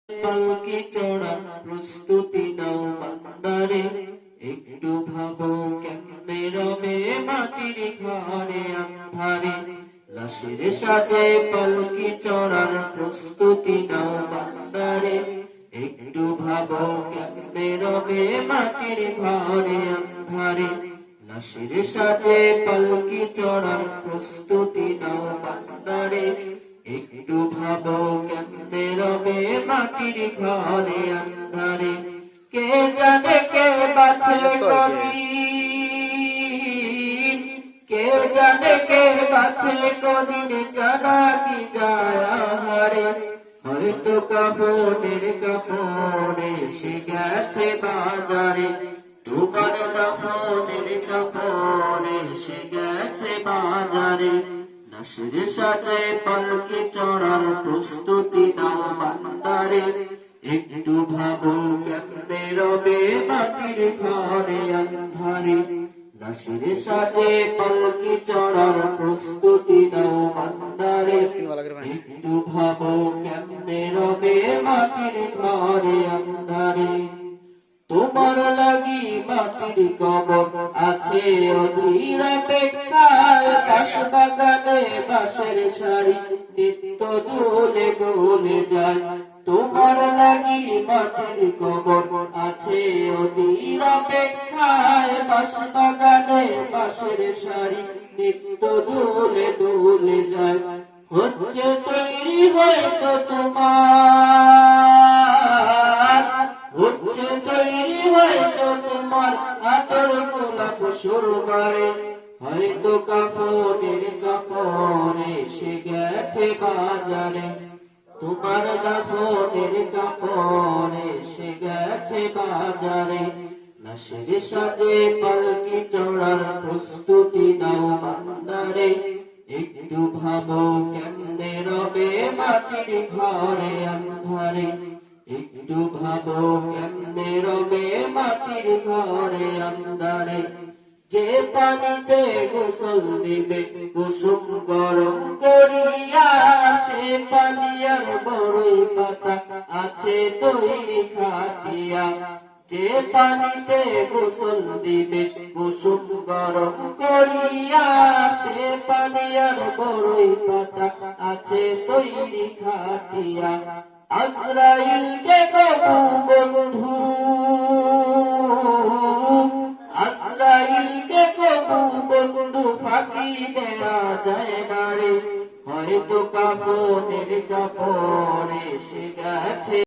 পালকি চড়া প্রস্তুতি নাও বান্দারে, একটু ভাবো কেমনে রবে মাটির ঘরে আন্ধারে। লাশের সাথে পালকি চড়ার প্রস্তুতি নাও বান্দারে, একটু ভাবো কেমনে রবে মাটির ঘরে আন্ধারে। লাশের সাথে পালকি চড়ার প্রস্তুতি নাও বান্দারে, একটু ভাবো কেমনে রবে মাটির ঘরে আন্ধারে। কে জানে কে বাঁচে কদিন, কে জানে কে বাঁচে কদিন, জানা কি যায় আহারে। হয়তো কাফনের কাপড়ে এসে গেছে বাজারে, তোমার দাফনের কাপড়ে এসে গেছে বাজারে। লাশের সাথে পালকি চড়ার প্রস্তুতি নাও বান্দারে, একটু ভাবো কেমনে রবে মাটির ঘরে আন্ধারে। লাশের সাথে পালকি চড়ার প্রস্তুতি নাও বান্দারে, একটু ভাবো কেমনে রবে মাটির ঘরে আন্ধারে। তোমার লাগি মাটির কবর আছে অধীর অপেক্ষায়, বাঁশ বাগানে বাঁশের সারি নিত্য দোলে দোলে যায়। তোমার লাগি মাটির কবর আছে অধীর অপেক্ষায়, বাঁশ বাগানে বাঁশের সারি নিত্য দোলে দোলে যায়। হচ্ছে তৈরি হয়তো তোমার, হচ্ছে তৈরি হয়তো তোমার আতর গোলাপ সুরবারে। হয়তো কাফনের কাপড়ে এসে গেছে বাজারে, তোমার দাফনের কাপড়ে এসে গেছে বাজারে। লাশের সাজে পালকি চড়ার প্রস্তুতি নাও বান্দারে, একটু ভাবো কেমনে রবে মাটির ঘরে আন্ধারে। একটু ভাবো কেমনে রবে মাটির ঘরে আন্ধারে। যে পানিতে গোসল দিবে কুসুম গরম করিয়া, সে পানি আর বড়ই পাতা আছে তৈরি খাটিয়া। যে পানিতে গোসল দিবে কুসুম গরম করিয়া, সে পানি আর বড়ই পাতা আছে তৈরি খাটিয়া। আজরাইলকে কবু বন্ধু, আজরাইলকে কবু বন্ধু ফাঁকি দেয়া যায় না রে। হয়তো কাফনের কাপড়ে এসে গেছে